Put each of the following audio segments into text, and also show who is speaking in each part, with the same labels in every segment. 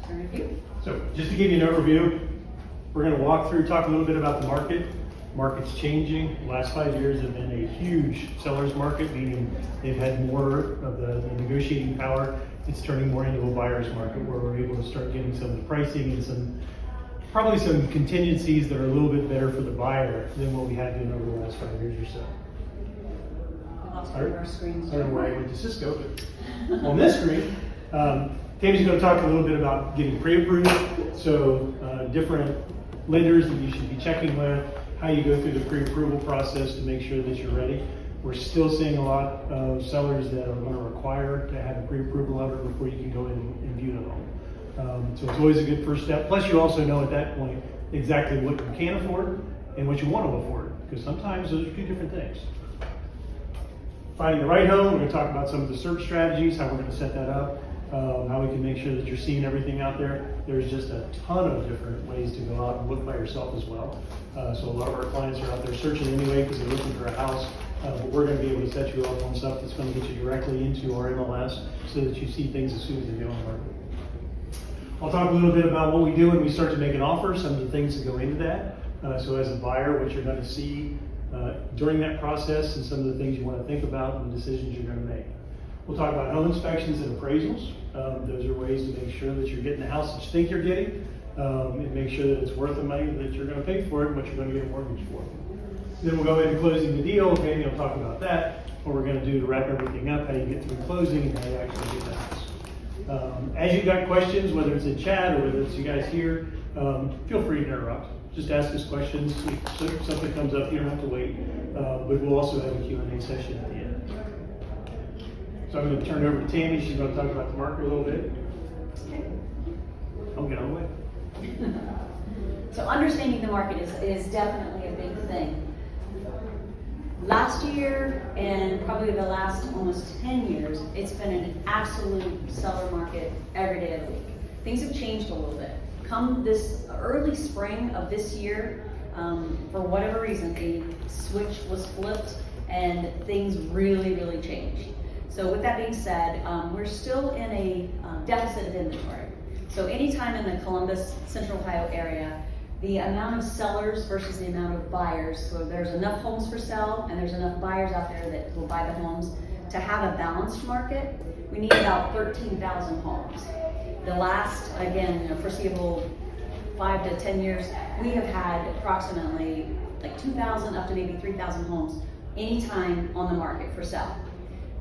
Speaker 1: Review.
Speaker 2: So just to give you an overview, we're going to walk through, talk a little bit about the market. Market's changing. The last 5 years have been a huge seller's market, meaning they've had more of the negotiating power. It's turning more into a buyer's market where we're able to start getting some of the pricing and probably some contingencies that are a little bit better for the buyer than what we had been over the last 5 years or so.
Speaker 1: We lost one of our screens.
Speaker 2: I don't know why I went to Cisco, but on this screen, Tammy's going to talk a little bit about getting pre-approved. So different lenders that you should be checking with, how you go through the pre-approval process to make sure that you're ready. We're still seeing a lot of sellers that are going to require to have a pre-approval letter before you can go in and view the home. So it's always a good first step. Plus you also know at that point exactly what you can afford and what you want to afford, because sometimes those are two different things. Finding the right home, we're going to talk about some of the search strategies, how we're going to set that up, how we can make sure that you're seeing everything out there. There's just a ton of different ways to go out and look by yourself as well. So a lot of our clients are out there searching anyway because they're looking for a house, but we're going to be able to set you up on stuff that's going to get you directly into our MLS so that you see things as soon as they go on the market. I'll talk a little bit about what we do when we start to make an offer, some of the things that go into that. So as a buyer, what you're going to see during that process and some of the things you want to think about and the decisions you're going to make. We'll talk about home inspections and appraisals. Those are ways to make sure that you're getting the house that you think you're getting and make sure that it's worth the money that you're going to pay for it and what you're going to get a mortgage for. Then we'll go into closing the deal. Okay, we'll talk about that, what we're going to do to wrap everything up, how you get through closing, and how you actually get the house. As you've got questions, whether it's in chat or whether it's you guys here, feel free to interrupt. Just ask us questions. If something comes up, you don't have to wait. But we'll also have a Q&A session at the end. So I'm going to turn it over to Tammy. She's going to talk about the market a little bit.
Speaker 1: Okay.
Speaker 2: I'll get on the way.
Speaker 1: So understanding the market is definitely a big thing. Last year and probably the last almost 10 years, it's been an absolute seller market every day of the week. Things have changed a little bit. Come this early spring of this year, for whatever reason, the switch was flipped and things really, really changed. So with that being said, we're still in a deficit of inventory. So anytime in the Columbus, Central Ohio area, the amount of sellers versus the amount of buyers, so there's enough homes for sale and there's enough buyers out there that will buy the homes. To have a balanced market, we need about 13,000 homes. The last, again, foreseeable 5 to 10 years, we have had approximately like 2,000 up to maybe 3,000 homes anytime on the market for sale.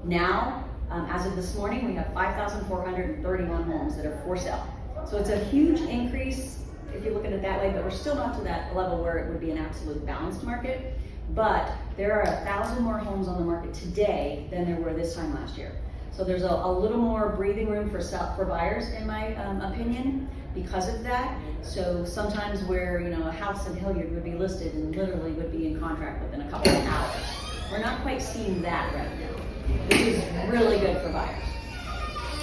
Speaker 1: Now, as of this morning, we have 5,431 homes that are for sale. So it's a huge increase if you look at it that way, but we're still not to that level where it would be an absolute balanced market. But there are 1,000 more homes on the market today than there were this time last year. So there's a little more breathing room for buyers, in my opinion, because of that. So sometimes where a house in Hilliard would be listed and literally would be in contract within a couple of hours. We're not quite seeing that right now, which is really good for buyers.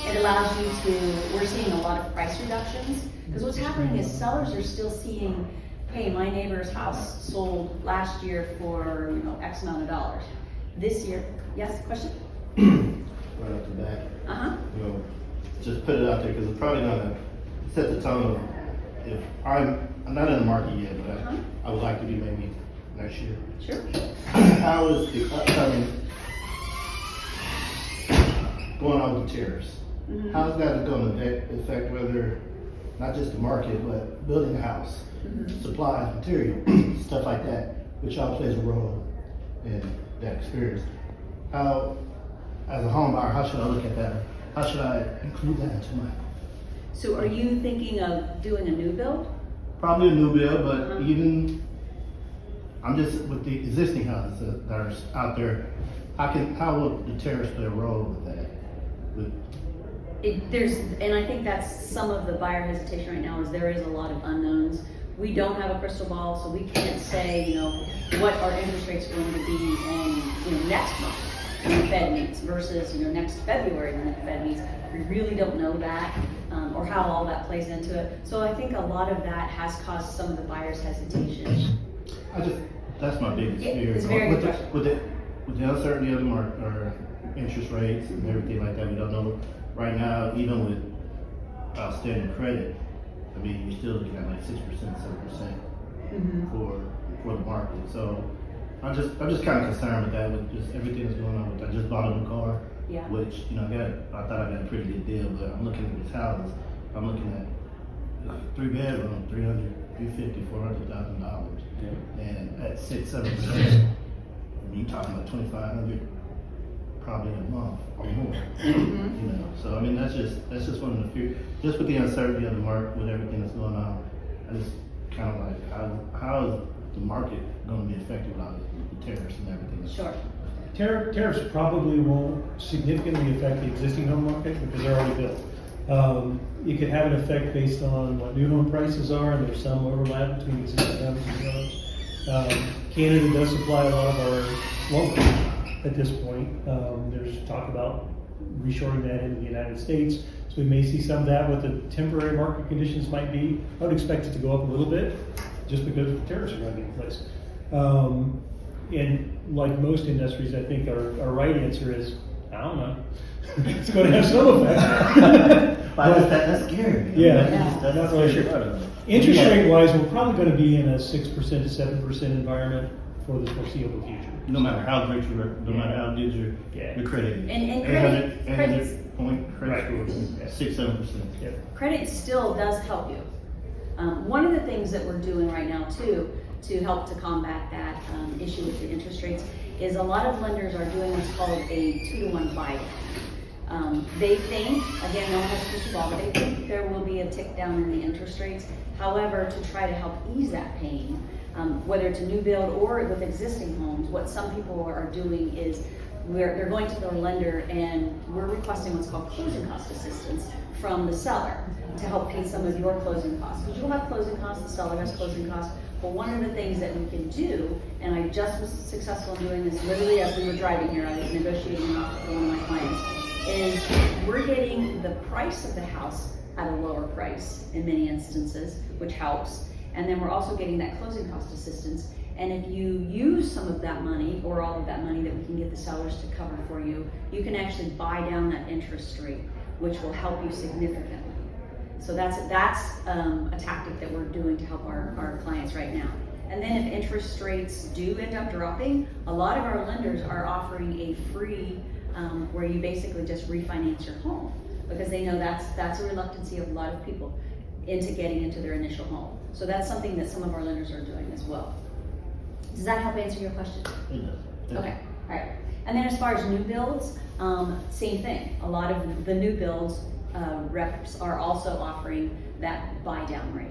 Speaker 1: It allows you we're seeing a lot of price reductions, because what's happening is sellers are still seeing, hey, my neighbor's house sold last year for X amount of dollars. This year, yes, question?
Speaker 3: Right off the bat.
Speaker 1: Uh-huh.
Speaker 3: Just put it out there because it's probably gonna set the tone of if I'm not in the market yet, but I would like to be maybe next year.
Speaker 1: Sure.
Speaker 3: How is the upcoming going on with the tariffs?
Speaker 1: Mm-hmm.
Speaker 3: How's that going to affect whether not just the market but building a house, supplies, material, stuff like that, which all plays a role in that experience? How, as a home buyer, how should I look at that? How should I include that into my?
Speaker 1: So are you thinking of doing a new build?
Speaker 3: Probably a new build, but even I'm just with the existing houses that are out there. How will the tariffs play a role with that?
Speaker 1: And I think that's some of the buyer hesitation right now is there is a lot of unknowns. We don't have a crystal ball, so we can't say, what our interest rates are going to be in, next month when the Fed meets versus, next February when the Fed meets. We really don't know that, or how all that plays into it. So I think a lot of that has caused some of the buyers' hesitation.
Speaker 3: That's my biggest fear.
Speaker 1: It's very
Speaker 3: with the uncertainty of the market or interest rates and everything like that, we don't know right now. Even with outstanding credit, I mean, you're still looking at like 6%, 7% for the market. So I'm just kind of concerned with that, with just everything that's going on. I just bought a new car,
Speaker 1: Yeah.
Speaker 3: which, you know, I thought I got a pretty good deal, but I'm looking at this house, I'm looking at 3 bedroom, $350,000, $400,000. And at 6-7%, I mean, you're talking about $2,500 probably a month or more. You know, so I mean, that's just one of the few. Just with the uncertainty of the market, with everything that's going on, I just kind of like how is the market going to be affected by the tariffs and everything?
Speaker 1: Sure.
Speaker 2: Tariffs probably won't significantly affect the existing home market because they're already built. It could have an effect based on what new home prices are, and there's some overlap between existing homes and new homes. Canada does supply a lot of our lumber at this point. There's talk about reshoring that into the United States, so we may see some of that. What the temporary market conditions might be, I would expect it to go up a little bit, just because the tariffs are going to be in place. And like most industries, I think our right answer is, I don't know. It's going to have some effect.
Speaker 3: That's scary.
Speaker 2: Yeah,
Speaker 3: That's
Speaker 2: not really sure. Interest rate wise, we're probably going to be in a 6% to 7% environment for the foreseeable future.
Speaker 3: No matter how great no matter how good your credit is.
Speaker 1: And
Speaker 3: 800 point credit score, 6-7%.
Speaker 2: Yep.
Speaker 1: Credit still does help you. One of the things that we're doing right now too, to help to combat that issue with the interest rates, is a lot of lenders are doing what's called a 2-to-1 buy down. They think, again, no one has a crystal ball, but they think there will be a tick down in the interest rates. However, to try to help ease that pain, whether it's a new build or with existing homes, what some people are doing is they're going to their lender and we're requesting what's called closing cost assistance from the seller to help pay some of your closing costs. Because you'll have closing costs, the seller has closing costs. But one of the things that we can do, and I just was successful in doing this literally as we were driving here, I was negotiating off for one of my clients, is we're getting the price of the house at a lower price in many instances, which helps. And then we're also getting that closing cost assistance. And if you use some of that money or all of that money that we can get the sellers to cover for you, you can actually buy down that interest rate, which will help you significantly. So that's a tactic that we're doing to help our clients right now. And then if interest rates do end up dropping, a lot of our lenders are offering a free, where you basically just refinance your home, because they know that's a reluctancy of a lot of people into getting into their initial home. So that's something that some of our lenders are doing as well. Does that help answer your question?
Speaker 3: It does.
Speaker 1: Okay, all right. And then as far as new builds, same thing. A lot of the new builds reps are also offering that buy down rate.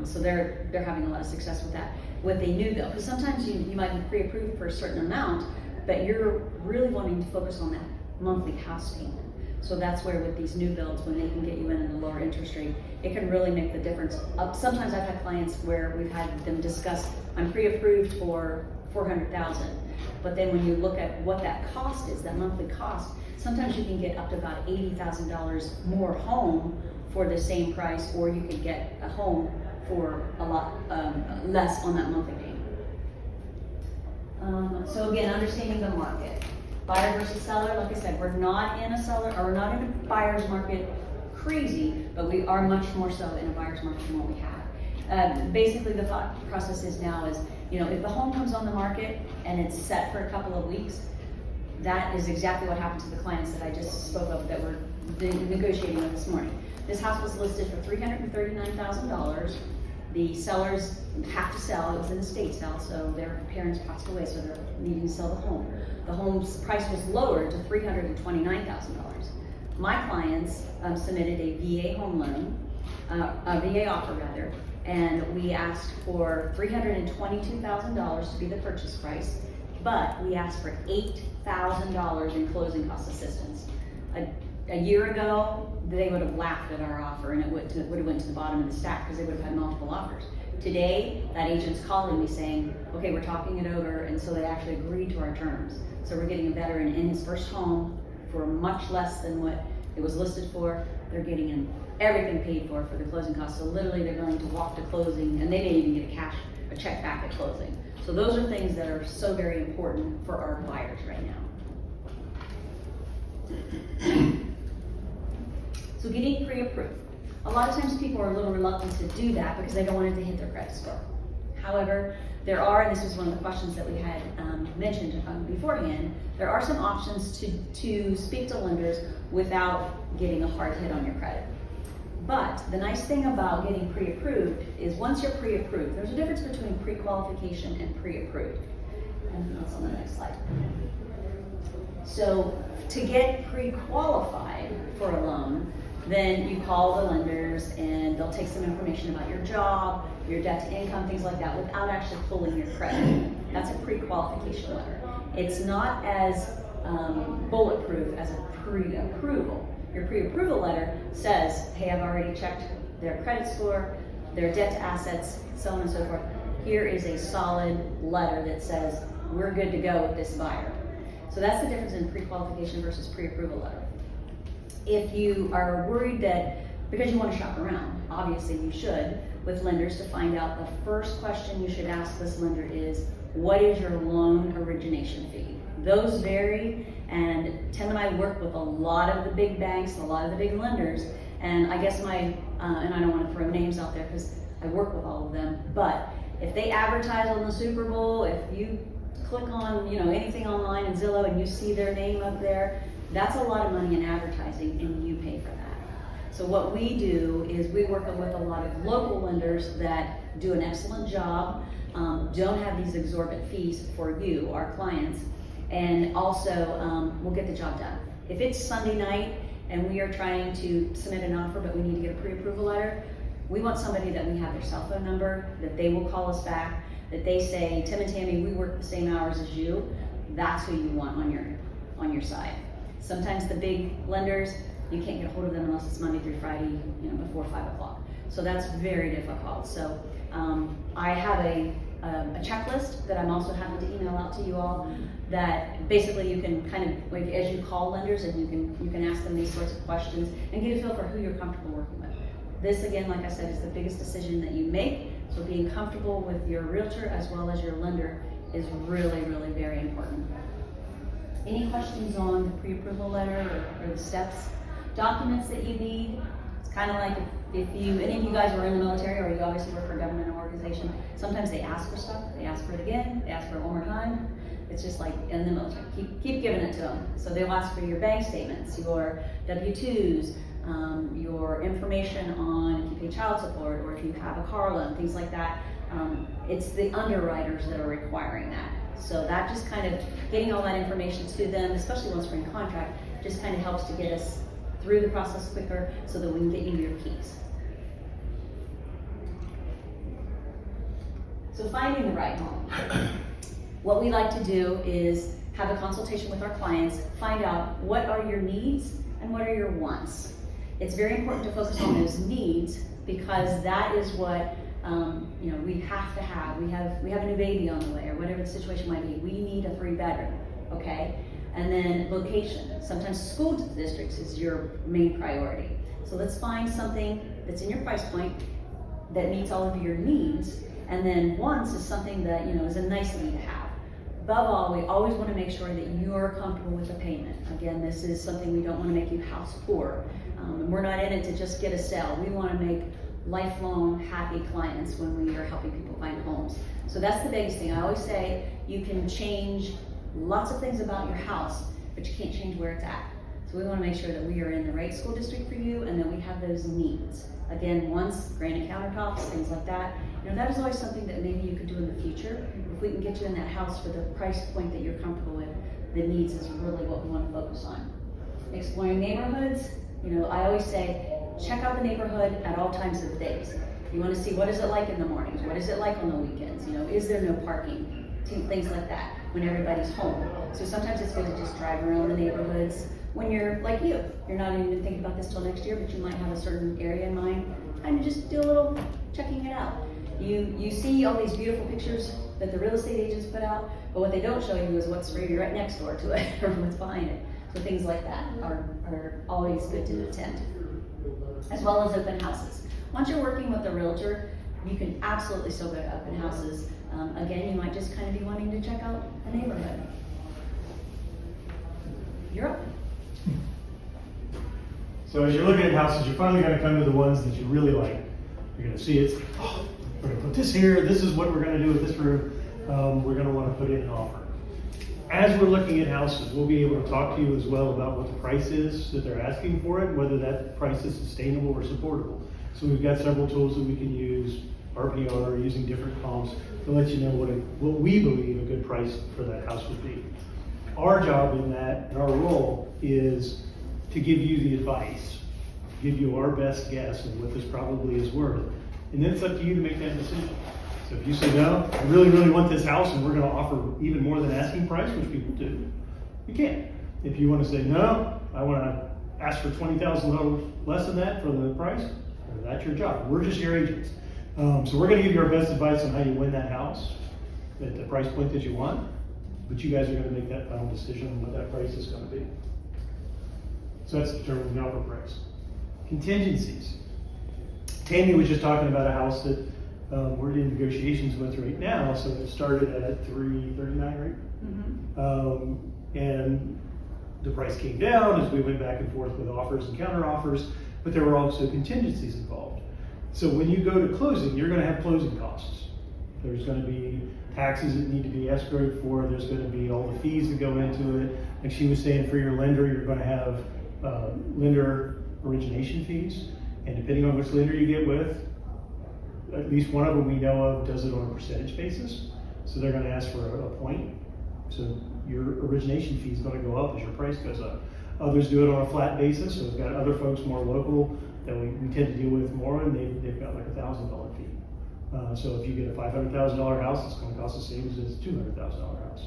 Speaker 1: So they're having a lot of success with that with a new build. Because sometimes you might be pre-approved for a certain amount, but you're really wanting to focus on that monthly house payment. So that's where with these new builds, when they can get you in at a lower interest rate, it can really make the difference. Sometimes I've had clients where we've had them discuss, I'm pre-approved for $400,000, but then when you look at what that cost is, that monthly cost, sometimes you can get up to about $80,000 more home for the same price, or you could get a home for a lot less on that monthly payment. So again, understanding the market. Buyer versus seller, like I said, we're not in a buyer's market crazy, but we are much more so in a buyer's market than what we have. Basically the thought process is now is, if the home comes on the market and it's set for a couple of weeks, that is exactly what happened to the clients that I just spoke of that we're negotiating with this morning. This house was listed for $339,000. The sellers have to sell. It was an estate sale, so their parents passed away, so they're needing to sell the home. The home's price was lowered to $329,000. My clients submitted a VA home loan, a VA offer rather, and we asked for $322,000 to be the purchase price, but we asked for $8,000 in closing cost assistance. A year ago, they would have laughed at our offer and it would have went to the bottom of the stack because they would have had multiple offers. Today, that agent's calling me saying, okay, we're talking it over, and so they actually agreed to our terms. So we're getting a veteran in his first home for much less than what it was listed for. They're getting everything paid for the closing costs. So literally they're going to walk to closing, and they may even get a check back at closing. So those are things that are so very important for our buyers right now. So getting pre-approved. A lot of times people are a little reluctant to do that because they don't want it to hit their credit score. However, there are, and this was one of the questions that we had mentioned beforehand, there are some options to speak to lenders without getting a hard hit on your credit. But the nice thing about getting pre-approved is once you're pre-approved, there's a difference between pre-qualification and pre-approved. And that's on the next slide. So to get pre-qualified for a loan, then you call the lenders and they'll take some information about your job, your debt to income, things like that, without actually pulling your credit. That's a pre-qualification letter. It's not as bulletproof as a pre-approval. Your pre-approval letter says, hey, I've already checked their credit score, their debt to assets, so on and so forth. Here is a solid letter that says, we're good to go with this buyer. So that's the difference in pre-qualification versus pre-approval letter. If you are worried that, because you want to shop around, obviously you should, with lenders to find out, the first question you should ask this lender is, what is your loan origination fee? Those vary, and Tim and I work with a lot of the big banks, a lot of the big lenders, and I guess and I don't want to throw names out there because I work with all of them, but if they advertise on the Super Bowl, if you click on anything online in Zillow and you see their name up there, that's a lot of money in advertising and you pay for that. So what we do is we work with a lot of local lenders that do an excellent job, don't have these exorbitant fees for you, our clients, and also we'll get the job done. If it's Sunday night and we are trying to submit an offer but we need to get a pre-approval letter, we want somebody that we have their cell phone number, that they will call us back, that they say, Tim and Tammy, we work the same hours as you. That's who you want on your side. Sometimes the big lenders, you can't get a hold of them unless it's Monday through Friday, before 5 o'clock. So that's very difficult. So I have a checklist that I'm also happy to email out to you all that basically you can kind of, as you call lenders, and you can ask them these sorts of questions and get a feel for who you're comfortable working with. This, again, like I said, is the biggest decision that you make. So being comfortable with your realtor as well as your lender is really, really very important. Any questions on the pre-approval letter or the steps? Documents that you need, it's kind of like if any of you guys were in the military or you obviously work for a government organization, sometimes they ask for stuff, they ask for it again, they ask for it one more time. It's just like in the military, keep giving it to them. So they'll ask for your bank statements, your W-2s, your information on if you pay child support or if you have a car loan, things like that. It's the underwriters that are requiring that. So that just kind of getting all that information to them, especially once we're in contract, just kind of helps to get us through the process quicker so that we can get you your keys. So finding the right home. What we like to do is have a consultation with our clients, find out what are your needs and what are your wants. It's very important to focus on those needs because that is what we have to have. We have a new baby on the way or whatever the situation might be. We need a 3-bedroom, okay? And then location. Sometimes school districts is your main priority. So let's find something that's in your price point that meets all of your needs. And then wants is something that is a nicety to have. Above all, we always want to make sure that you're comfortable with the payment. Again, this is something we don't want to make you house poor. And we're not in it to just get a sale. We want to make lifelong happy clients when we are helping people find homes. So that's the biggest thing. I always say you can change lots of things about your house, but you can't change where it's at. So we want to make sure that we are in the right school district for you and that we have those needs. Again, once granite countertops, things like that. That is always something that maybe you could do in the future. If we can get you in that house for the price point that you're comfortable with, the needs is really what we want to focus on. Exploring neighborhoods, I always say, check out the neighborhood at all times of the days. You want to see what is it like in the mornings, what is it like on the weekends, is there no parking, things like that, when everybody's home. So sometimes it's good to just drive around the neighborhoods when you're like you're not even thinking about this till next year, but you might have a certain area in mind, and just do a little checking it out. You see all these beautiful pictures that the real estate agents put out, but what they don't show you is what's right next door to it or what's behind it. So things like that are always good to attend, as well as open houses. Once you're working with a realtor, you can absolutely still go to open houses. Again, you might just kind of be wanting to check out a neighborhood. You're up.
Speaker 2: So as you're looking at houses, you're finally gonna come to the ones that you really like. You're gonna see it's, oh, we're gonna put this here, this is what we're gonna do with this room. We're gonna wanna put in an offer. As we're looking at houses, we'll be able to talk to you as well about what the price is that they're asking for it, whether that price is sustainable or supportable. So we've got several tools that we can use, RPR, using different comps, to let you know what we believe a good price for that house would be. Our job in that, and our role, is to give you the advice, give you our best guess of what this probably is worth. And then it's up to you to make that decision. So if you say, no, I really, really want this house and we're gonna offer even more than asking price, which people do, you can. If you wanna say, no, I wanna ask for $20,000 less than that for the price, that's your job. We're just your agents. So we're gonna give you our best advice on how you win that house at the price point that you want, but you guys are gonna make that final decision on what that price is gonna be. So that's determining the offer price. Contingencies. Tammy was just talking about a house that we're in negotiations with right now, so it started at $339, right? And the price came down as we went back and forth with offers and counter offers, but there were also contingencies involved. So when you go to closing, you're gonna have closing costs. There's gonna be taxes that need to be escrowed for, there's gonna be all the fees that go into it. Like she was saying, for your lender, you're gonna have lender origination fees, and depending on which lender you get with, at least one of them we know of does it on a percentage basis. So they're gonna ask for a point. So your origination fee is gonna go up as your price goes up. Others do it on a flat basis, so we've got other folks more local that we tend to deal with more, and they've got like $1,000 fee. So if you get a $500,000 house, it's gonna cost the same as a $200,000 house.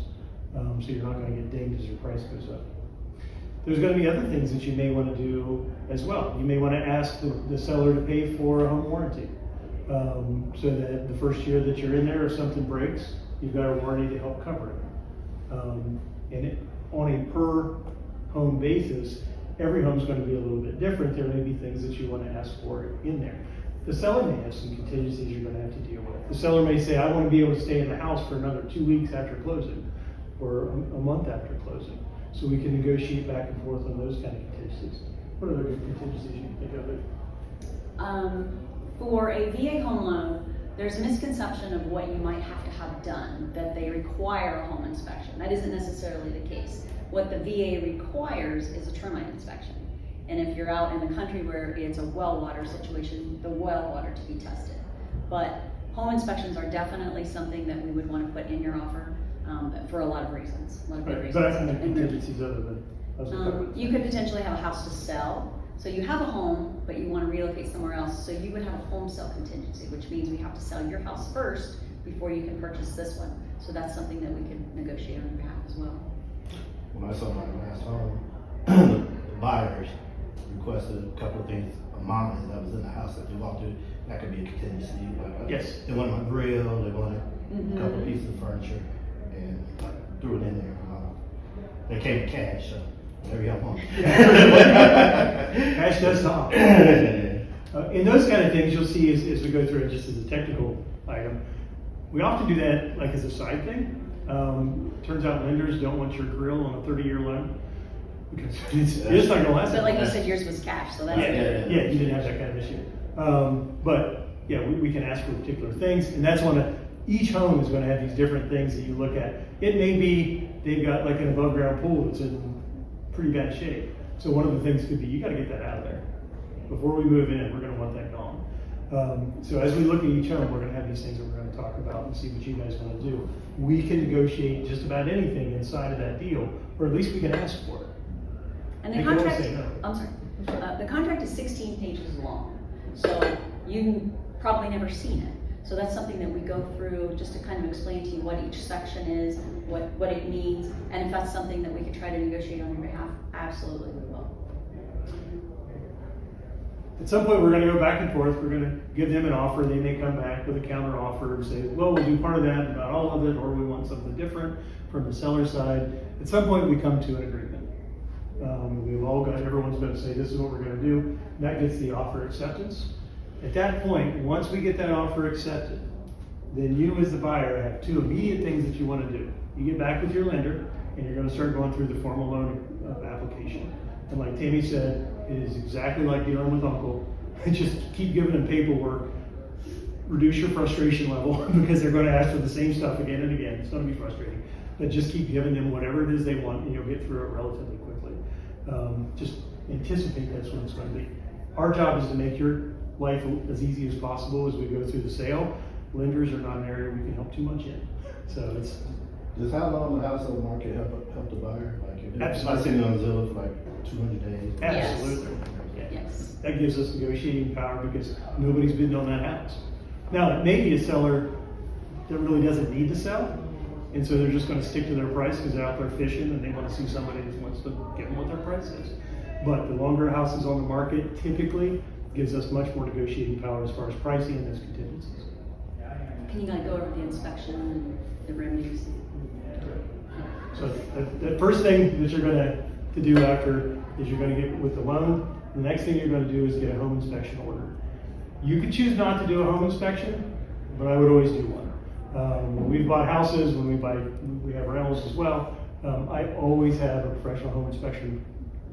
Speaker 2: So you're not gonna get dinged as your price goes up. There's gonna be other things that you may wanna do as well. You may wanna ask the seller to pay for a home warranty. So that the first year that you're in there, if something breaks, you've got a warranty to help cover it. On a per home basis, every home's going to be a little bit different. There may be things that you want to ask for in there. The seller may have some contingencies you're going to have to deal with. The seller may say, I want to be able to stay in the house for another 2 weeks after closing, or a month after closing. So we can negotiate back and forth on those kind of contingencies. What other good contingencies you can think of it?
Speaker 1: For a VA home loan, there's a misconception of what you might have to have done, that they require a home inspection. That isn't necessarily the case. What the VA requires is a termite inspection. And if you're out in the country where it's a well water situation, the well water to be tested. But home inspections are definitely something that we would want to put in your offer for a lot of reasons. A lot of good reasons.
Speaker 2: But I think contingencies other than
Speaker 1: you could potentially have a house to sell. So you have a home, but you want to relocate somewhere else. So you would have a home sale contingency, which means we have to sell your house first before you can purchase this one. So that's something that we can negotiate on your behalf as well.
Speaker 3: When I saw my last home, the buyers requested a couple of things of mine that was in the house that they walked through. That could be a contingency.
Speaker 2: Yes.
Speaker 3: They wanted my grill, they wanted a couple of pieces of furniture, and I threw it in there. They came with cash, so there you go.
Speaker 2: Cash does not. In those kind of things, you'll see as we go through it, just as a technical item, we often do that like as a side thing. Turns out lenders don't want your grill on a 30-year loan because it's not gonna last.
Speaker 1: But like you said, yours was cash, so that's good.
Speaker 2: Yeah, you didn't have that kind of issue. But yeah, we can ask for particular things, and that's each home is going to have these different things that you look at. It may be they've got like an above ground pool that's in pretty bad shape. So one of the things could be, you got to get that out of there. Before we move in, we're going to want that gone. So as we look at each home, we're going to have these things that we're going to talk about and see what you guys want to do. We can negotiate just about anything inside of that deal, or at least we can ask for it.
Speaker 1: And the
Speaker 2: They can always
Speaker 1: contract,
Speaker 2: say no.
Speaker 1: I'm sorry, the contract is 16 pages long. So you've probably never seen it. So that's something that we go through just to kind of explain to you what each section is, what it means, and if that's something that we could try to negotiate on your behalf, absolutely we will.
Speaker 2: At some point, we're going to go back and forth. We're going to give them an offer. They may come back with a counter offer and say, well, we'll do part of that, not all of it, or we want something different from the seller side. At some point, we come to an agreement. Everyone's going to say, this is what we're going to do. That gets the offer acceptance. At that point, once we get that offer accepted, then you as the buyer have two immediate things that you want to do. You get back with your lender, and you're going to start going through the formal loan application. And like Tammy said, is exactly like dealing with uncle. Just keep giving them paperwork, reduce your frustration level because they're going to ask for the same stuff again and again. It's going to be frustrating, but just keep giving them whatever it is they want and you'll get through it relatively quickly. Just anticipate that's what it's going to be. Our job is to make your life as easy as possible as we go through the sale. Lenders are not an area we can help too much in. So it's...
Speaker 3: Does how long the house on the market help the buyer? Like if
Speaker 2: Absolutely.
Speaker 3: I sitting on Zillow for like 200 days.
Speaker 2: Absolutely. Yeah.
Speaker 1: Yes.
Speaker 2: That gives us negotiating power because nobody's bid on that house. Now, it may be a seller that really doesn't need to sell, and so they're just going to stick to their price because they're out there fishing and they want to see somebody that wants to give them what their price is. But the longer a house is on the market, typically gives us much more negotiating power as far as pricing and those contingencies.
Speaker 1: Can you go over the inspection and the remedies?
Speaker 2: So the first thing that you're going to do after is you're going to get with the loan. The next thing you're going to do is get a home inspection order. You could choose not to do a home inspection, but I would always do one. When we've bought houses, when we have rentals as well, I always have a professional home inspection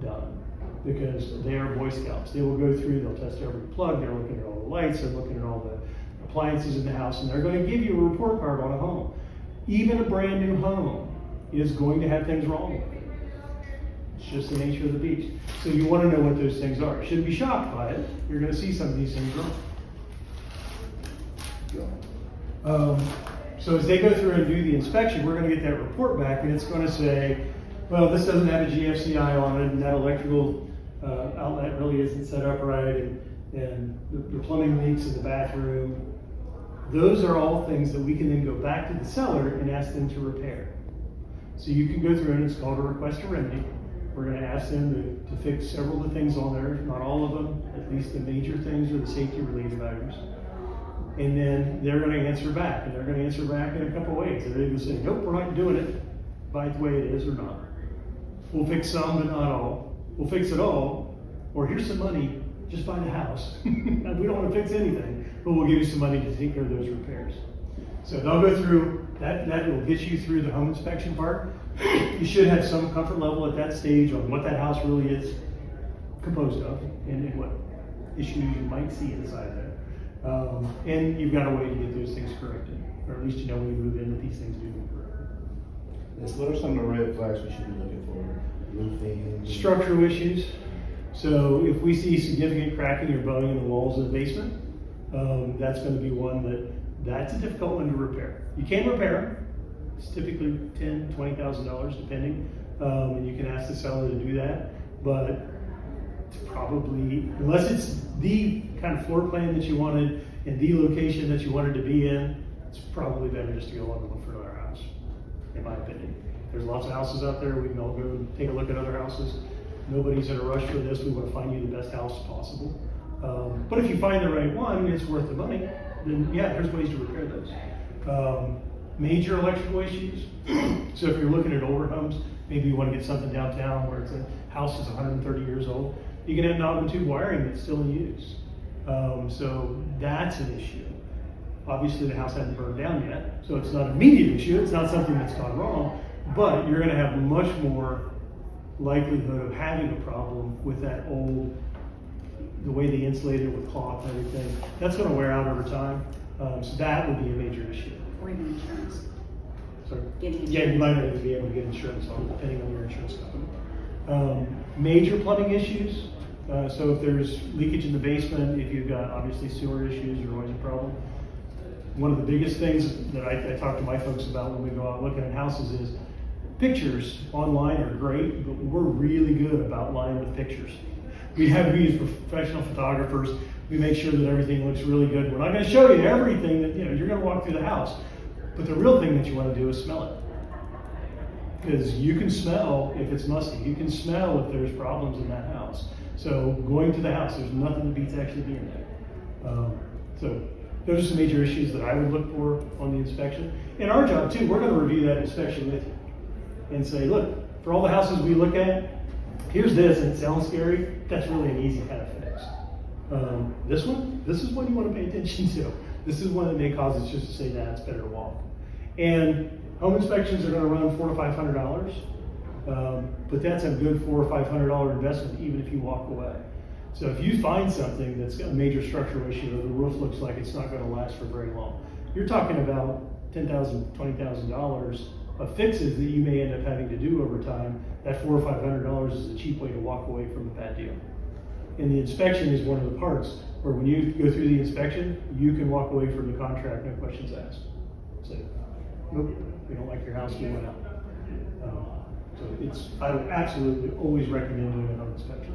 Speaker 2: done because they are Boy Scouts. They will go through, they'll test every plug, they're looking at all the lights, they're looking at all the appliances in the house, and they're going to give you a report card on a home. Even a brand new home is going to have things wrong with it. It's just the nature of the beast. So you want to know what those things are. You shouldn't be shocked by it. You're going to see some of these things wrong. So as they go through and do the inspection, we're going to get that report back, and it's going to say, well, this doesn't have a GFCI on it, and that electrical outlet really isn't set up right, and the plumbing leaks in the bathroom. Those are all things that we can then go back to the seller and ask them to repair. So you can go through and it's called a request to remedy. We're going to ask them to fix several of the things on there, not all of them, at least the major things or the safety related items. And then they're going to answer back, and they're going to answer back in a couple ways. They're either going to say, nope, we're not doing it by the way it is, or not. We'll fix some, but not all. We'll fix it all, or here's some money, just buy the house. We don't want to fix anything, but we'll give you some money to take care of those repairs. So they'll go through, that will get you through the home inspection part. You should have some comfort level at that stage on what that house really is composed of and what issues you might see inside there. And you've got a way to get those things corrected, or at least you know when you move in that these things do get corrected.
Speaker 3: Yes, what are some of the red flags we should be looking for? Roofing?
Speaker 2: Structural issues. So if we see significant cracking or bowing in the walls of the basement, that's going to be one that's a difficult one to repair. You can repair them. It's typically $10,000, $20,000 depending, and you can ask the seller to do that. But it's probably, unless it's the kind of floor plan that you wanted and the location that you wanted to be in, it's probably better just to go on and look for another house, in my opinion. There's lots of houses out there. We can all go and take a look at other houses. Nobody's in a rush for this. We want to find you the best house possible. But if you find the right one and it's worth the money, then yeah, there's ways to repair those. Major electrical issues. So if you're looking at older homes, maybe you want to get something downtown where it's a house is 130 years old. You can have knob and tube wiring that's still in use. So that's an issue. Obviously the house hasn't burned down yet, so it's not an immediate issue. It's not something that's gone wrong, but you're going to have much more likelihood of having a problem with that old, the way they insulate it with cloth and everything. That's going to wear out over time. So that would be a major issue.
Speaker 1: Or even insurance.
Speaker 2: Sorry.
Speaker 1: Getting insurance.
Speaker 2: Yeah, you might not even be able to get insurance on it, depending on your insurance company. Major plumbing issues. So if there's leakage in the basement, if you've got obviously sewer issues, you're always a problem. One of the biggest things that I talk to my folks about when we go out looking at houses is pictures online are great, but we're really good about lying with pictures. We use professional photographers. We make sure that everything looks really good. We're not going to show you everything that, you're going to walk through the house. But the real thing that you want to do is smell it. Because you can smell if it's musty. You can smell if there's problems in that house. So going to the house, there's nothing that beats actually being there. So those are some major issues that I would look for on the inspection. And our job too, we're going to review that inspection with you and say, look, for all the houses we look at, here's this, and it sounds scary. That's really an easy kind of fix. This is one you want to pay attention to. This is one that may cause us just to say, nah, it's better to walk. And home inspections are going to run $400 to $500. But that's a good $400 or $500 investment, even if you walk away. So if you find something that's got a major structural issue, or the roof looks like it's not gonna last for very long, you're talking about $10,000, $20,000 of fixes that you may end up having to do over time. That $400 or $500 is a cheap way to walk away from a bad deal. And the inspection is one of the parts where when you go through the inspection, you can walk away from the contract, no questions asked. Say, nope, we don't like your house, we went out. I would absolutely always recommend doing a home inspection.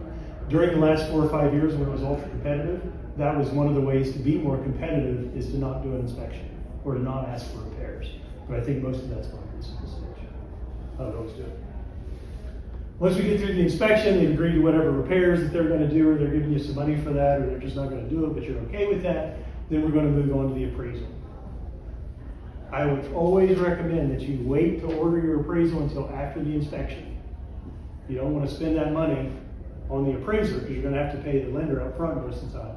Speaker 2: During the last 4 or 5 years when it was ultra competitive, that was one of the ways to be more competitive, is to not do an inspection or to not ask for repairs. But I think most of that's behind this stage. I would always do it. Once we get through the inspection, they agree to whatever repairs that they're going to do, or they're giving you some money for that, or they're just not going to do it, but you're okay with that, then we're going to move on to the appraisal. I would always recommend that you wait to order your appraisal until after the inspection. You don't want to spend that money on the appraiser, because you're going to have to pay the lender up front most of the time.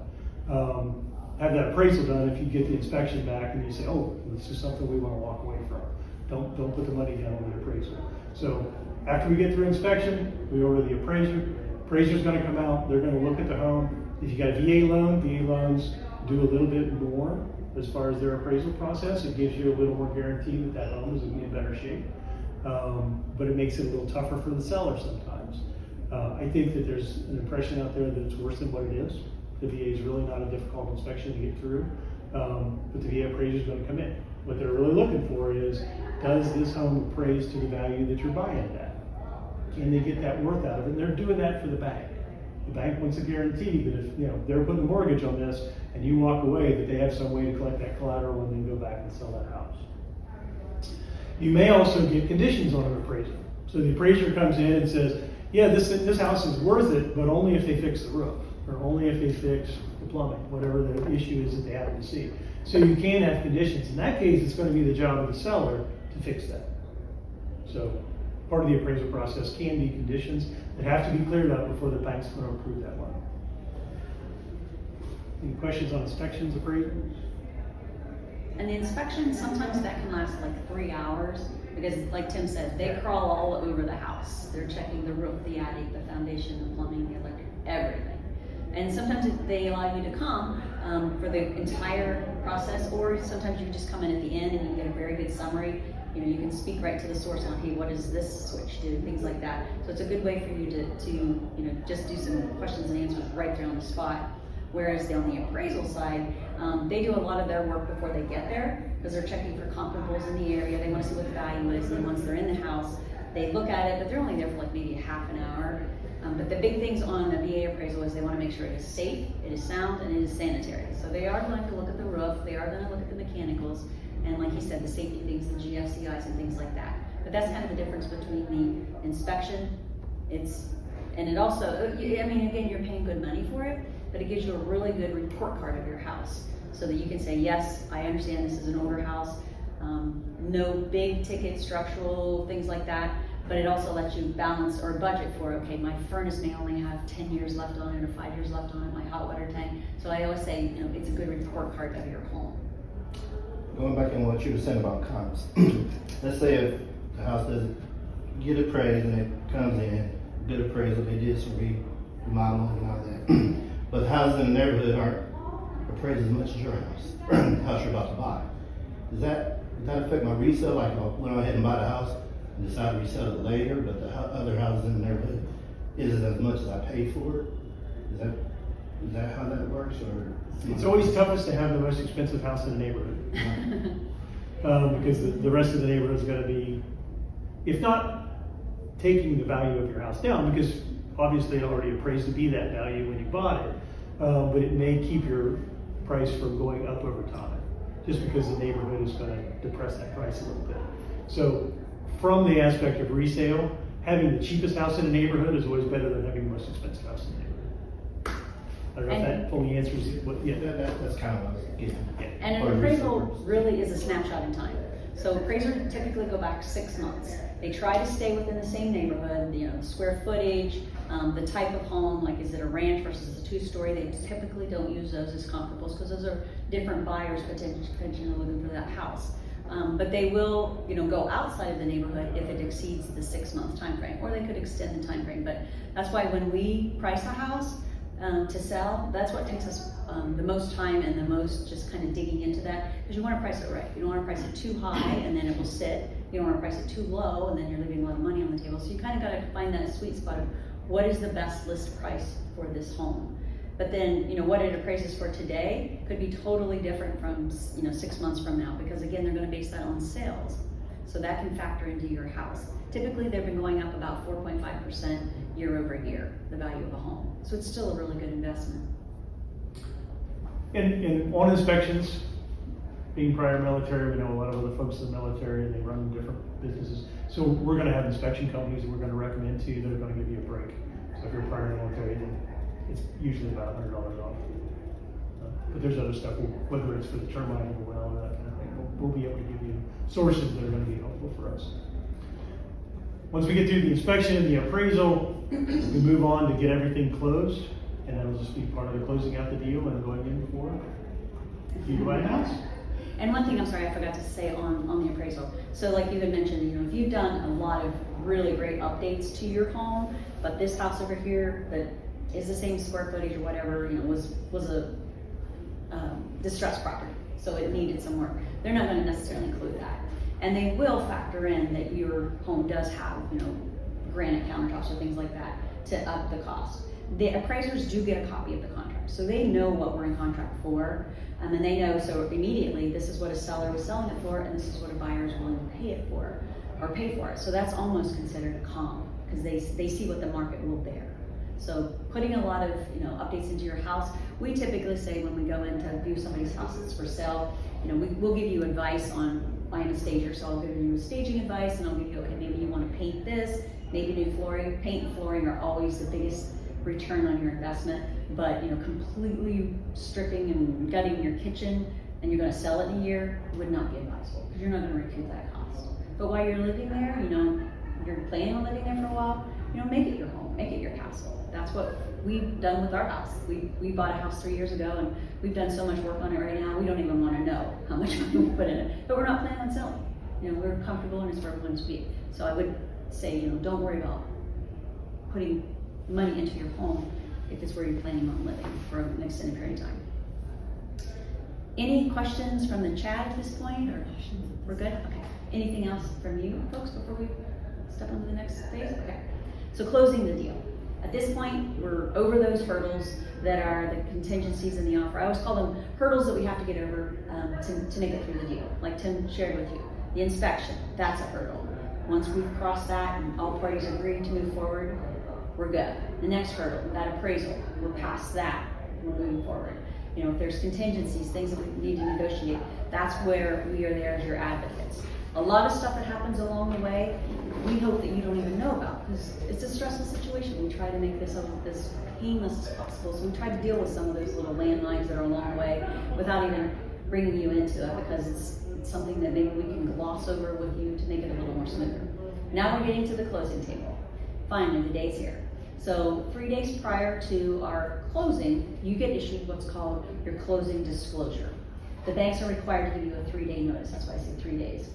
Speaker 2: Have that appraisal done if you get the inspection back and you say, oh, this is something we want to walk away from. Don't put the money down on the appraisal. So after we get through inspection, we order the appraiser. Appraiser's going to come out, they're going to look at the home. If you got a VA loan, VA loans do a little bit more as far as their appraisal process. It gives you a little more guarantee that that home is going to be in better shape. But it makes it a little tougher for the seller sometimes. I think that there's an impression out there that it's worse than what it is. The VA is really not a difficult inspection to get through, but the VA appraiser is going to come in. What they're really looking for is, does this home appraise to the value that you're buying it at? Can they get that worth out of it? And they're doing that for the bank. The bank wants a guarantee that if they're putting a mortgage on this and you walk away, that they have some way to collect that collateral and then go back and sell that house. You may also get conditions on an appraisal. So the appraiser comes in and says, yeah, this house is worth it, but only if they fix the roof, or only if they fix the plumbing, whatever the issue is that they happen to see. So you can have conditions. In that case, it's going to be the job of the seller to fix that. So part of the appraisal process can be conditions that have to be cleared up before the bank's going to approve that loan. Any questions on inspections, appraisals?
Speaker 1: And the inspection, sometimes that can last like 3 hours, because like Tim said, they crawl all over the house. They're checking the roof, the attic, the foundation, the plumbing, the electric, everything. And sometimes they allow you to come for the entire process, or sometimes you just come in at the end and you get a very good summary. You can speak right to the source on, hey, what does this switch do, things like that. So it's a good way for you to just do some questions and answers right there on the spot. Whereas on the appraisal side, they do a lot of their work before they get there, because they're checking for comparables in the area. They want to see what the value is, and once they're in the house, they look at it, but they're only there for like maybe half an hour. But the big things on a VA appraisal is they want to make sure it is safe, it is sound, and it is sanitary. So they are going to look at the roof, they are going to look at the mechanicals, and like he said, the safety things, the GFCIs and things like that. But that's kind of the difference between the inspection. And it also, again, you're paying good money for it, but it gives you a really good report card of your house, so that you can say, yes, I understand this is an older house, no big ticket structural things like that, but it also lets you balance or budget for, okay, my furnace may only have 10 years left on it or 5 years left on it, my hot water tank. So I always say, it's a good report card of your home.
Speaker 3: Going back on what you were saying about comps, let's say if the house doesn't get appraised and it comes in, good appraisal, they did some remodeling and all that, but the houses in the neighborhood aren't appraised as much as your house, the house you're about to buy. Does that affect my resale? Like, I went ahead and bought a house and decide to resell it later, but the other houses in the neighborhood isn't as much as I paid for it? Is that how that works? Or
Speaker 2: It's always toughest to have the most expensive house in the neighborhood. Because the rest of the neighborhood is going to be, if not taking the value of your house down, because obviously it already appraised to be that value when you bought it, but it may keep your price from going up over time, just because the neighborhood is going to depress that price a little bit. So from the aspect of resale, having the cheapest house in the neighborhood is always better than having the most expensive house in the neighborhood. I don't know if that fully answers what, yeah.
Speaker 3: That's kind of what I was getting.
Speaker 2: Yeah.
Speaker 1: And an appraisal really is a snapshot in time. So appraisers typically go back 6 months. They try to stay within the same neighborhood, the square footage, the type of home, like is it a ranch versus a 2-story. They typically don't use those as comparables because those are different buyers potentially looking for that house. But they will, go outside of the neighborhood if it exceeds the 6-month time frame, or they could extend the time frame. But that's why when we price a house to sell, that's what takes us the most time and the most just kind of digging into that, because you want to price it right. You don't want to price it too high and then it will sit. You don't want to price it too low and then you're leaving a lot of money on the table. So you kind of got to find that sweet spot of what is the best list price for this home. But then, what it appraises for today could be totally different from, 6 months from now, because again, they're going to base that on sales. So that can factor into your house. Typically, they've been going up about 4.5% year over year, the value of a home. So it's still a really good investment.
Speaker 2: And on inspections, being prior military, we know a lot of other folks in the military, they run different businesses. So we're going to have inspection companies that we're going to recommend to you that are going to give you a break. So if you're prior military, then it's usually about $100 off. But there's other stuff, whether it's for the termite or well or that kind of thing, we'll be able to give you sources that are going to be helpful for us. Once we get through the inspection, the appraisal, we move on to get everything closed, and that'll just be part of the closing out the deal and going in for you to buy a house.
Speaker 1: And one thing, I'm sorry, I forgot to say on the appraisal. So like you had mentioned, if you've done a lot of really great updates to your home, but this house over here that is the same square footage or whatever, was a distressed property, so it needed some work. They're not going to necessarily include that, and they will factor in that your home does have, granite countertops or things like that to up the cost. The appraisers do get a copy of the contract, so they know what we're in contract for, and they know so immediately this is what a seller was selling it for, and this is what a buyer is willing to pay it for, or pay for it. So that's almost considered a comp because they see what the market will bear. So putting a lot of updates into your house, we typically say when we go in to view somebody's house that's for sale, we'll give you advice on, I am a stager, so I'll give you staging advice, and I'll give you, okay, maybe you want to paint this, maybe new flooring. Paint and flooring are always the biggest return on your investment, but completely stripping and gutting your kitchen and you're going to sell it in a year would not be advisable, because you're not going to recoup that cost. But while you're living there, you're planning on living there for a while, make it your home, make it your castle. That's what we've done with our house. We bought a house 3 years ago, and we've done so much work on it right now, we don't even want to know how much money we put in it. But we're not planning on selling. We're comfortable and it's where we want to be. So I would say, don't worry about putting money into your home if it's where you're planning on living for an extended period of time. Any questions from the chat at this point, or we're good? Okay. Anything else from you folks before we step on to the next phase? Okay. So closing the deal. At this point, we're over those hurdles that are the contingencies in the offer. I always call them hurdles that we have to get over to make it through the deal. Like Tim shared with you, the inspection, that's a hurdle. Once we've crossed that and all parties agree to move forward, we're good. The next hurdle, that appraisal, we're past that, we're moving forward. If there's contingencies, things that we need to negotiate, that's where we are there as your advocates. A lot of stuff that happens along the way, we hope that you don't even know about, because it's a stressful situation. We try to make this as painless as possible, so we try to deal with some of those little landmines that are along the way without even bringing you into it, because it's something that maybe we can gloss over with you to make it a little more smoother. Now we're getting to the closing table. Finally, the day's here. So 3 days prior to our closing, you get issued what's called your closing disclosure. The banks are required to give you a 3-day notice. That's why I say 3 days.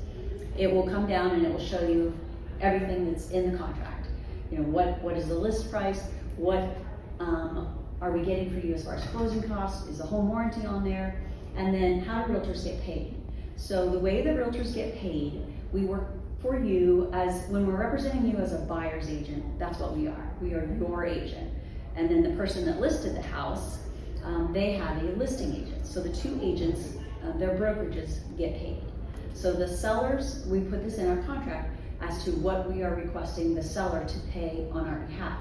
Speaker 1: It will come down and it will show you everything that's in the contract. What is the list price? What are we getting for you as far as closing costs? Is the home warranty on there? And then how do realtors get paid? So the way the realtors get paid, we work for you as when we're representing you as a buyer's agent. That's what we are. We are your agent. And then the person that listed the house, they have a listing agent. So the two agents, their brokerages get paid. So the sellers, we put this in our contract as to what we are requesting the seller to pay on our behalf.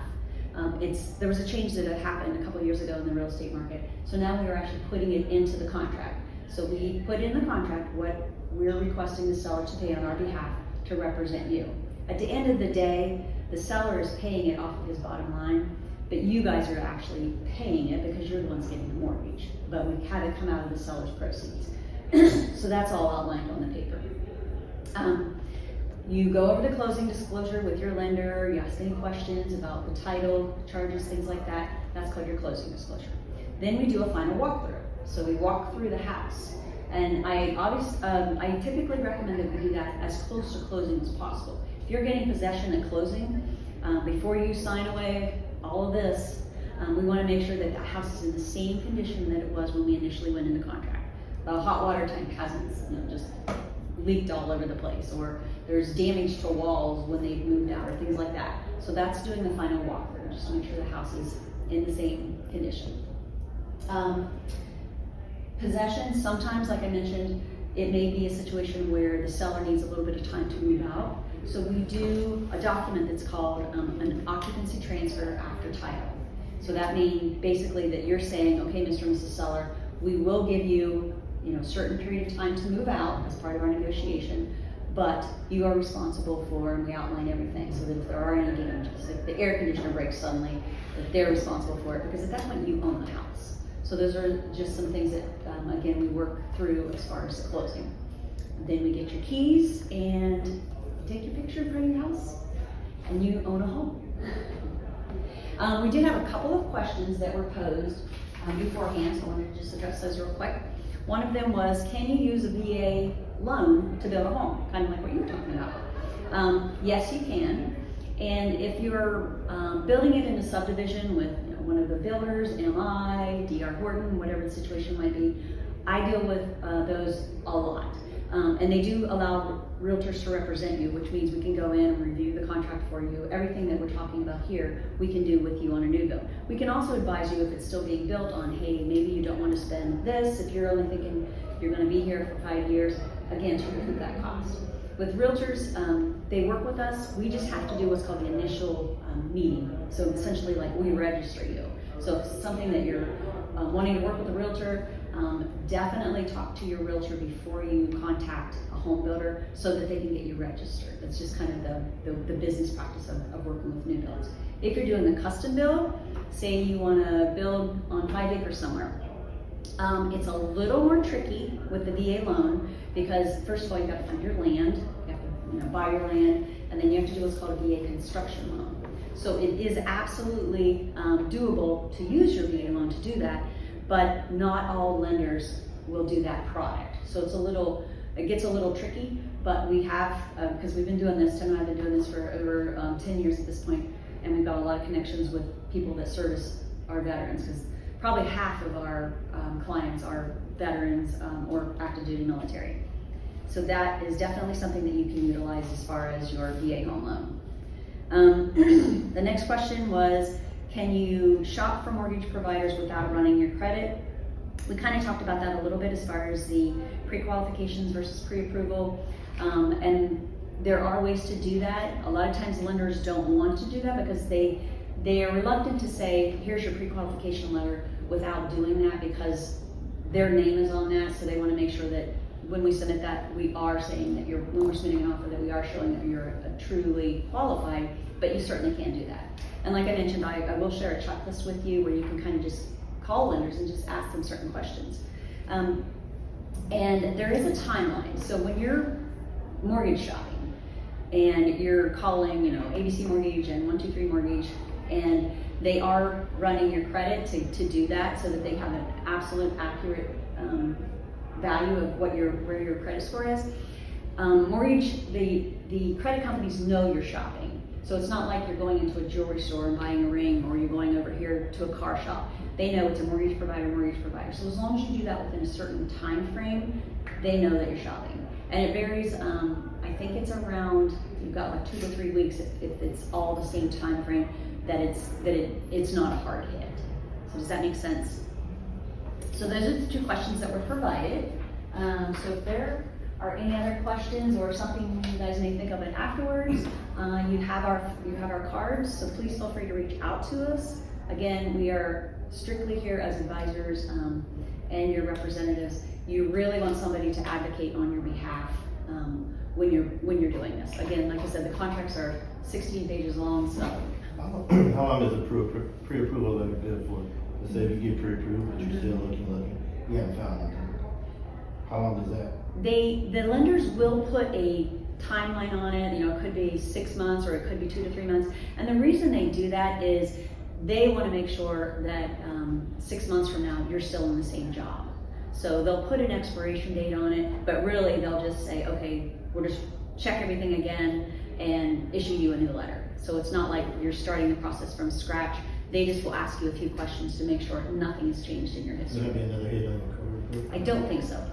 Speaker 1: There was a change that had happened a couple of years ago in the real estate market. So now we are actually putting it into the contract. So we put in the contract what we're requesting the seller to pay on our behalf to represent you. At the end of the day, the seller is paying it off of his bottom line, but you guys are actually paying it because you're the ones getting the mortgage. But we had it come out of the seller's proceeds. So that's all outlined on the paper. You go over the closing disclosure with your lender, you ask any questions about the title, charges, things like that. That's called your closing disclosure. Then we do a final walkthrough. So we walk through the house. And I typically recommend that we do that as close to closing as possible. If you're getting possession at closing, before you sign away all of this, we want to make sure that the house is in the same condition that it was when we initially went into contract. The hot water tank hasn't, just leaked all over the place, or there's damage to walls when they've moved out, or things like that. So that's doing the final walkthrough, just to make sure the house is in the same condition. Possession, sometimes, like I mentioned, it may be a situation where the seller needs a little bit of time to move out. So we do a document that's called an occupancy transfer after title. So that means basically that you're saying, okay, Mr. and Mrs. Seller, we will give you, a certain period of time to move out as part of our negotiation, but you are responsible for, and we outline everything, so that if there are any damages, if the air conditioner breaks suddenly, that they're responsible for it, because at that point you own the house. So those are just some things that, again, we work through as far as the closing. Then we get your keys and take your picture in front of your house, and you own a home. We did have a couple of questions that were posed beforehand, so I wanted to just address those real quick. One of them was, can you use a VA loan to build a home? Kind of like what you were talking about. Yes, you can. And if you're building it in a subdivision with one of the builders, MI, DR Gordon, whatever the situation might be, I deal with those a lot. And they do allow realtors to represent you, which means we can go in and review the contract for you. Everything that we're talking about here, we can do with you on a new build. We can also advise you if it's still being built on, hey, maybe you don't want to spend this, if you're only thinking you're going to be here for 5 years, again, to recoup that cost. With realtors, they work with us. We just have to do what's called the initial meeting. So essentially, like, we register you. So if it's something that you're wanting to work with a realtor, definitely talk to your realtor before you contact a home builder so that they can get you registered. That's just kind of the business practice of working with new builds. If you're doing a custom build, say you want to build on 5 acres somewhere, it's a little more tricky with the VA loan because first of all, you've got to find your land, you have to buy your land, and then you have to do what's called a VA construction loan. So it is absolutely doable to use your VA loan to do that, but not all lenders will do that product. So it gets a little tricky, but we have, because we've been doing this, Tim and I have been doing this for over 10 years at this point, and we've got a lot of connections with people that service our veterans, because probably half of our clients are veterans or active duty military. So that is definitely something that you can utilize as far as your VA home loan. The next question was, can you shop for mortgage providers without running your credit? We kind of talked about that a little bit as far as the pre-qualifications versus pre-approval. And there are ways to do that. A lot of times lenders don't want to do that because they are reluctant to say, here's your pre-qualification letter without doing that because their name is on that. So they want to make sure that when we submit that, we are saying that when we're submitting an offer, that we are showing that you're truly qualified, but you certainly can do that. And like I mentioned, I will share a checklist with you where you can kind of just call lenders and just ask them certain questions. And there is a timeline. So when you're mortgage shopping and you're calling, ABC Mortgage and 123 Mortgage, and they are running your credit to do that so that they have an absolute accurate value of where your credit score is. The credit companies know you're shopping. So it's not like you're going into a jewelry store and buying a ring, or you're going over here to a car shop. They know it's a mortgage provider. So as long as you do that within a certain time frame, they know that you're shopping. And it varies, I think it's around, you've got like 2 to 3 weeks if it's all the same time frame, that it's not a hard hit. So does that make sense? So those are the 2 questions that were provided. So if there are any other questions or something you guys may think of it afterwards, you have our cards, so please feel free to reach out to us. Again, we are strictly here as advisors and your representatives. You really want somebody to advocate on your behalf when you're doing this. Again, like I said, the contracts are 16 pages long, so.
Speaker 3: How long is the pre-approval letter good for? Let's say if you get pre-approved, but you're still looking, you haven't found nothing. How long is that?
Speaker 1: The lenders will put a timeline on it. It could be 6 months or it could be 2 to 3 months. And the reason they do that is they want to make sure that 6 months from now you're still in the same job. So they'll put an expiration date on it, but really they'll just say, okay, we'll just check everything again and issue you a new letter. So it's not like you're starting the process from scratch. They just will ask you a few questions to make sure nothing has changed in your
Speaker 3: There's
Speaker 1: history.
Speaker 3: gonna be another hit on your credit report.
Speaker 1: I don't think so,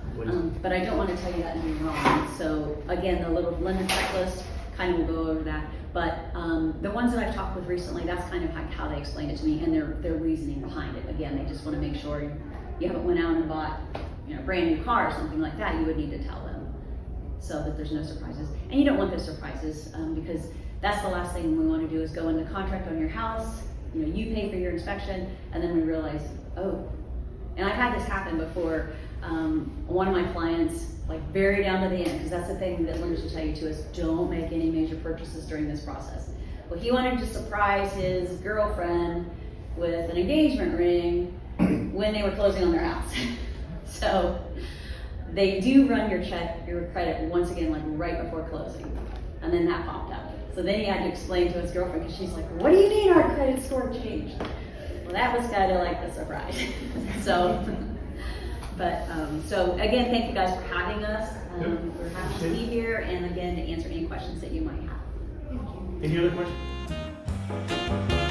Speaker 1: but I don't want to tell you that and be wrong. So again, the little lender checklist kind of will go over that. But the ones that I've talked with recently, that's kind of how they explained it to me and their reasoning behind it. Again, they just want to make sure you haven't went out and bought a brand new car or something like that. You would need to tell them so that there's no surprises. And you don't want those surprises because that's the last thing we want to do is go into contract on your house. You pay for your inspection, and then we realize, oh, and I've had this happen before. One of my clients, like very down to the end, because that's the thing that lenders will tell you too, is don't make any major purchases during this process. Well, he wanted to surprise his girlfriend with an engagement ring when they were closing on their house. So they do run your credit once again, like right before closing, and then that popped up. So then he had to explain to his girlfriend, because she's like, what do you mean our credit score changed? Well, that was kind of like the surprise. So again, thank you guys for having us. We're happy to be here, and again, to answer any questions that you might have.
Speaker 2: Any other questions?